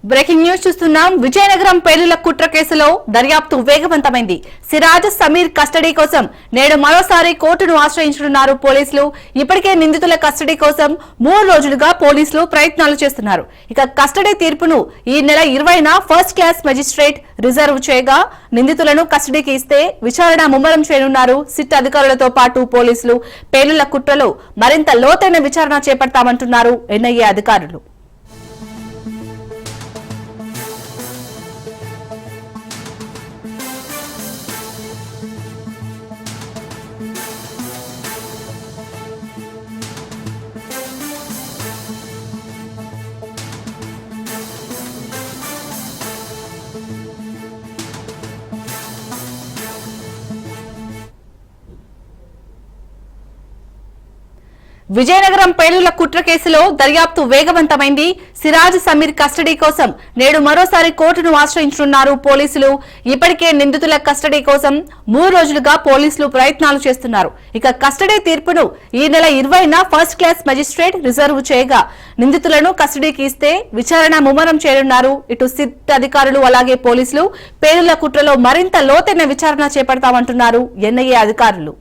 Breaking news చూస్తున్నాం. విజయనగరం పేలుళ్ల కుట్ర కేసులో దర్యాప్తు వేగవంతమైంది. సిరాజ్ సమీర్ కస్టడీ కోసం నేడు మరోసారి కోర్టును ఆశ్రయించనున్నారు పోలీసులు. ఇప్పటికే నిందితుల కస్టడీ కోసం 3 రోజులుగా పోలీసులు ప్రయత్నాలు చేస్తున్నారు. ఇక కస్టడీ తీర్పును ఈ నెల 20న ఫస్ట్ క్లాస్ మెజిస్ట్రేట్ రిజర్వ్ చేయగా నిందితులను కస్టడీకి ఇస్తే విచారణ ముమ్మరం చేయనున్నారు సిట్ అధికారులతో పాటు పోలీసులు. పేలుళ్ల కుట్రలో మరింత లోతైన విచారణ చేపడతామంటున్నారు ఎన్ఐఏ అధికారులు. విజయనగరం పేలుళ్ల కుట్ర కేసులో దర్యాప్తు వేగవంతమైంది. సిరాజ్ సమీర్ కస్టడీ కోసం నేడు మరోసారి కోర్టును ఆశ్రయించనున్నారు పోలీసులు. ఇప్పటికే నిందితుల కస్టడీ కోసం 3 రోజులుగా పోలీసులు ప్రయత్నాలు చేస్తున్నారు. ఇక కస్టడీ తీర్పును ఈ నెల 20న ఫస్ట్ క్లాస్ మెజిస్ట్రేట్ రిజర్వ్ చేయగా నిందితులను కస్టడీకి ఇస్తే విచారణ ముమ్మరం చేయనున్నారు ఇటు సిట్ అధికారులు అలాగే పోలీసులు. పేలుళ్ల కుట్రలో మరింత లోతైన విచారణ చేపడతామంటున్నారు ఎన్ఐఏ అధికారులు.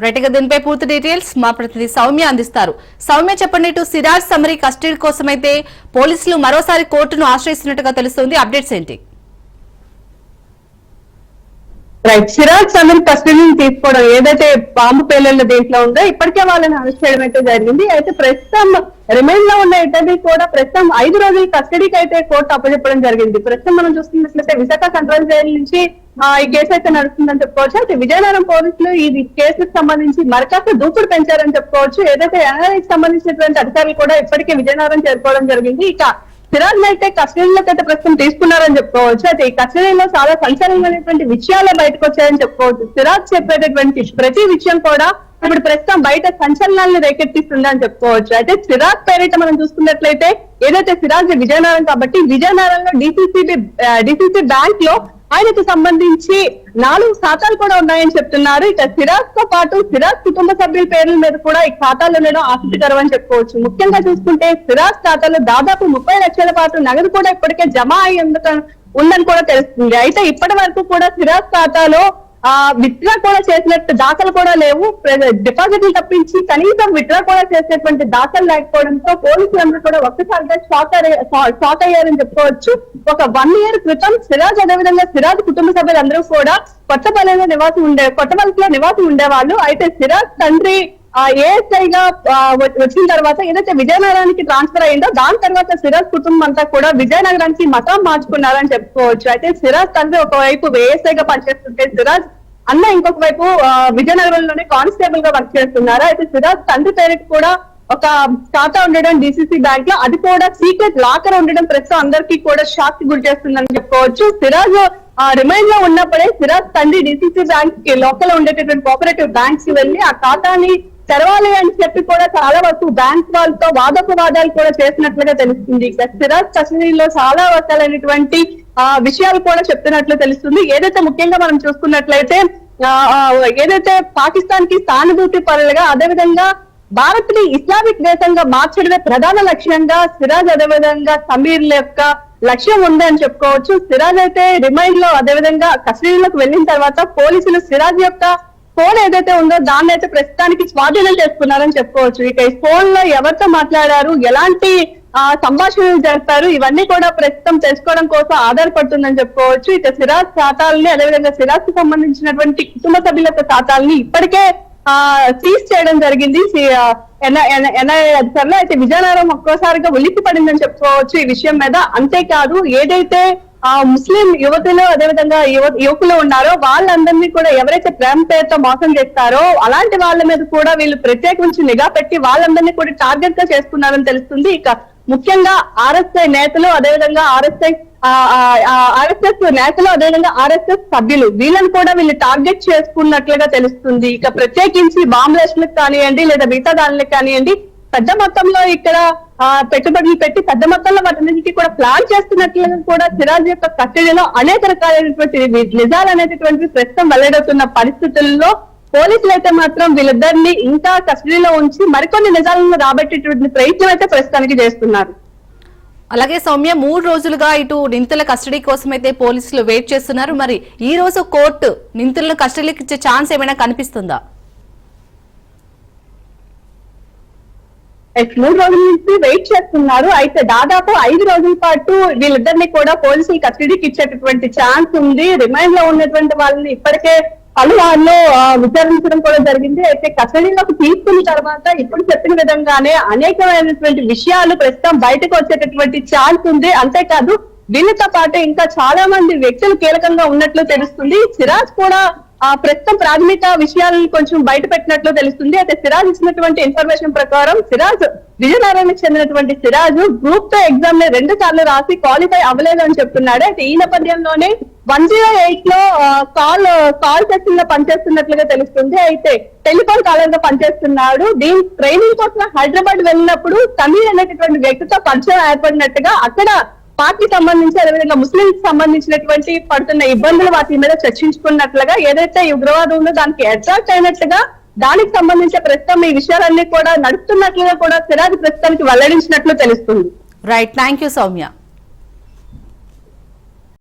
రైట్గా దీనిపై పూర్తి డీటెయిల్స్ మా ప్రతినిధి సౌమ్య అందిస్తారు. సౌమ్య, చెప్పండి, ఇటు సిరాజ్ సమరీ కస్టడీ కోసమైతే పోలీసులు మరోసారి కోర్టును ఆశ్రయిస్తున్నట్టుగా తెలుస్తోంది. అప్డేట్స్ ఏంటి? రైట్, సిరాజ్ సమీర్ కస్టడీని తీసుకోవడం ఏదైతే బాంబు పేలుళ్ల దీంట్లో ఉందో ఇప్పటికే వాళ్ళని అరెస్ట్ చేయడం అయితే జరిగింది. అయితే ప్రస్తుతం రిమైండ్ లో ఉన్న ఇద్దరిని కూడా ప్రస్తుతం 5 రోజుల కస్టడీకి అయితే కోర్టు అప్పచెప్పడం జరిగింది. ప్రస్తుతం మనం చూస్తున్నట్లయితే విశాఖ సెంట్రల్ జైలు నుంచి ఈ కేసు అయితే నడుస్తుందని చెప్పుకోవచ్చు. అయితే విజయనగరం పోలీసులు ఈ కేసుకు సంబంధించి మరకాస్త దూకుడు పెంచారని చెప్పుకోవచ్చు. ఏదైతే ఎన్ఐఏకి సంబంధించినటువంటి అధికారులు కూడా ఇప్పటికే విజయనగరం చేరుకోవడం జరిగింది. ఇక సిరాజ్ అయితే కస్టడీలోకి అయితే ప్రస్తుతం తీసుకున్నారని చెప్పుకోవచ్చు. అయితే ఈ కస్టడీలో చాలా సంచలనమైనటువంటి విషయాలే బయటకు వచ్చాయని చెప్పుకోవచ్చు. సిరాజ్ చెప్పేటటువంటి ప్రతి విషయం కూడా ఇప్పుడు ప్రస్తుతం బయట సంచలనాలను రేకెత్తిస్తుందని చెప్పుకోవచ్చు. అయితే సిరాజ్ పేరిట మనం చూసుకున్నట్లయితే ఏదైతే సిరాజ్ విజయనగరం కాబట్టి విజయనగరంలో డిసిసి బ్యాంక్ లో ఆయనకు సంబంధించి 4 ఖాతాలు కూడా ఉన్నాయని చెప్తున్నారు. ఇక సిరాజ్ తో పాటు సిరాజ్ కుటుంబ సభ్యుల పేర్ల మీద కూడా ఈ ఖాతాలు ఉండడం ఆసక్తికరం అని చెప్పుకోవచ్చు. ముఖ్యంగా చూసుకుంటే సిరాజ్ ఖాతాలో దాదాపు 30 లక్షల పాటు నగదు కూడా ఇప్పటికే జమ అయి ఉందని కూడా తెలుస్తుంది. అయితే ఇప్పటి వరకు కూడా సిరాజ్ ఖాతాలో విత్డ్రా కూడా చేసినట్టు దాఖలు కూడా లేవు. డిపాజిట్లు తప్పించి కనీసం విత్డ్రా కూడా చేసినటువంటి దాఖలు లేకపోవడంతో పోలీసులందరూ కూడా ఒక్కసారిగా షాక్ అయ్యారని చెప్పుకోవచ్చు. ఒక 1 year క్రితం సిరాజ్ అదేవిధంగా సిరాజ్ కుటుంబ సభ్యులందరూ కూడా కొత్తపల్లిలో నివాసం ఉండేవాళ్ళు. అయితే సిరాజ్ తండ్రి ఏఎస్ఐగా వచ్చిన తర్వాత ఏదైతే విజయనగరానికి ట్రాన్స్ఫర్ అయిందో దాని తర్వాత సిరాజ్ కుటుంబం అంతా కూడా విజయనగరానికి మతం మార్చుకున్నారని చెప్పుకోవచ్చు. అయితే సిరాజ్ తండ్రి ఒకవైపు ఏఎస్ఐగా పనిచేస్తుంటే సిరాజ్ అన్న ఇంకొక వైపు విజయనగరంలోనే కానిస్టేబుల్ గా వర్క్ చేస్తున్నారు. అయితే సిరాజ్ తండ్రి పేరుకి కూడా ఒక ఖాతా ఉండడం డిసిసి బ్యాంక్ లో, అది కూడా సీక్రెట్ లాకర్ ఉండడం ప్రస్తుతం అందరికీ కూడా షాక్ కి గురి చేస్తుందని చెప్పుకోవచ్చు. సిరాజ్ రిమైండ్ లో ఉన్నప్పుడే సిరాజ్ తండ్రి డిసిసి బ్యాంక్ కి లోకల్ ఉండేటటువంటి కోఆపరేటివ్ బ్యాంక్స్ కి వెళ్లి ఆ ఖాతాని తెరవాలి అని చెప్పి కూడా చాలా వరకు బ్యాంక్ వాళ్ళతో వాదోపవాదాలు కూడా చేసినట్లుగా తెలుస్తుంది. సిరాజ్ కస్టడీలో చాలా రకాలైనటువంటి విషయాలు కూడా చెప్తున్నట్లు తెలుస్తుంది. ఏదైతే ముఖ్యంగా మనం చూసుకున్నట్లయితే ఏదైతే పాకిస్తాన్ కి సానుభూతి పరులుగా అదేవిధంగా భారత్ ని ఇస్లామిక్ దేశంగా మార్చడమే ప్రధాన లక్ష్యంగా సిరాజ్ అదేవిధంగా సమీర్ల యొక్క లక్ష్యం ఉందని చెప్పుకోవచ్చు. సిరాజ్ అయితే రిమైండ్ లో అదేవిధంగా కస్టడీలోకి వెళ్ళిన తర్వాత పోలీసులు సిరాజ్ యొక్క ఫోన్ ఏదైతే ఉందో దాన్ని అయితే ప్రస్తుతానికి స్వాధీనం చేసుకున్నారని చెప్పుకోవచ్చు. ఇక ఈ ఫోన్ లో ఎవరితో మాట్లాడారు, ఎలాంటి సంభాషణలు జరిపారు, ఇవన్నీ కూడా ప్రస్తుతం తెలుసుకోవడం కోసం ఆధారపడుతుందని చెప్పుకోవచ్చు. ఇక సిరాజ్ ఖాతాలని అదేవిధంగా సిరాజ్ కి సంబంధించినటువంటి కుటుంబ సభ్యుల యొక్క ఖాతాలని ఇప్పటికే సీజ్ చేయడం జరిగింది ఎన్ఐఏ అధికారులు. అయితే విజయనగరం ఒక్కసారిగా ఉలిక్కి పడిందని చెప్పుకోవచ్చు ఈ విషయం మీద. అంతేకాదు ఏదైతే ముస్లిం యువతులు అదేవిధంగా యువకులు ఉన్నారో వాళ్ళందరినీ కూడా ఎవరైతే ప్రేమ పేరుతో మోసం చేస్తారో అలాంటి వాళ్ళ మీద కూడా వీళ్ళు ప్రత్యేకించి నిఘా పెట్టి వాళ్ళందరినీ కూడా టార్గెట్ గా చేసుకున్నారని తెలుస్తుంది. ఇక ముఖ్యంగా ఆర్ఎస్ఐ నేతలు అదేవిధంగా ఆర్ఎస్ఎస్ నేతలు అదేవిధంగా ఆర్ఎస్ఎస్ సభ్యులు వీళ్ళని కూడా వీళ్ళు టార్గెట్ చేసుకున్నట్లుగా తెలుస్తుంది. ఇక ప్రత్యేకించి బాంబులేషన్లకు కానివ్వండి లేదా మిగతా దానికి కానివ్వండి పెద్ద మొత్తంలో ఇక్కడ పెట్టుబడులు పెట్టి పెద్ద మొత్తంలో వాటికి కూడా ప్లాన్ చేస్తున్నట్లుగా కూడా సిరాజ్ యొక్క కస్టడీలో అనేక రకాలైనటువంటి నిజాలు అనేటటువంటి ప్రస్తుతం వెల్లడవుతున్న పరిస్థితుల్లో పోలీసులు అయితే మాత్రం వీళ్ళిద్దరిని ఇంకా కస్టడీలో ఉంచి మరికొన్ని నిజాలను రాబట్టేటువంటి ప్రయత్నం అయితే ప్రస్తుతానికి చేస్తున్నారు. అలాగే సౌమ్య 3 రోజులుగా ఇటు నిందితుల కస్టడీ కోసం అయితే పోలీసులు వెయిట్ చేస్తున్నారు. మరి ఈ రోజు కోర్టు నిందితులను కస్టడీకి ఇచ్చే ఛాన్స్ ఏమైనా కనిపిస్తుందా? 3 రోజుల నుంచి వెయిట్ చేస్తున్నారు. అయితే దాదాపు 5 రోజుల పాటు వీళ్ళిద్దరిని కూడా పోలీసులు కస్టడీకి ఇచ్చేటటువంటి ఛాన్స్ ఉంది. రిమైండ్ లో ఉన్నటువంటి వాళ్ళని ఇప్పటికే పలువారిలో విచారించడం కూడా జరిగింది. అయితే కస్టడీలోకి తీసుకున్న తర్వాత ఇప్పుడు చెప్పిన విధంగానే అనేకమైనటువంటి విషయాలు ప్రస్తుతం బయటకు వచ్చేటటువంటి ఛాన్స్ ఉంది. అంతేకాదు వీళ్ళతో పాటు ఇంకా చాలా మంది వ్యక్తులు కీలకంగా ఉన్నట్లు తెలుస్తుంది. సిరాజ్ కూడా ప్రస్తుతం ప్రాథమిక విషయాలను కొంచెం బయట పెట్టినట్లు తెలుస్తుంది. అయితే సిరాజ్ ఇచ్చినటువంటి ఇన్ఫర్మేషన్ ప్రకారం విజయనగరానికి చెందినటువంటి సిరాజ్ గ్రూప్ 2 ఎగ్జామ్ ని 2 సార్లు రాసి క్వాలిఫై అవ్వలేదు అని చెప్తున్నాడు. అయితే ఈ నేపథ్యంలోనే 108 లో కాల్ సెక్షన్ లో పనిచేస్తున్నట్లుగా తెలుస్తుంది. అయితే టెలిఫోన్ కాలర్ గా పనిచేస్తున్నాడు. దీని ట్రైనింగ్ కోసం హైదరాబాద్ వెళ్ళినప్పుడు సమీర్ అనేటటువంటి వ్యక్తితో పరిచయం ఏర్పడినట్టుగా అక్కడ పార్టీకి సంబంధించి అదేవిధంగా ముస్లింస్ సంబంధించినటువంటి పడుతున్న ఇబ్బందులు వాటి మీద చర్చించుకున్నట్లుగా ఏదైతే ఈ ఉగ్రవాదం ఉందో దానికి అట్రాక్ట్ అయినట్లుగా దానికి సంబంధించిన ప్రస్తుతం ఈ విషయాలన్నీ కూడా నడుస్తున్నట్లుగా కూడా సిరాజ్ ప్రస్తుతానికి వెల్లడించినట్లు తెలుస్తుంది. Right, thank you Soumya.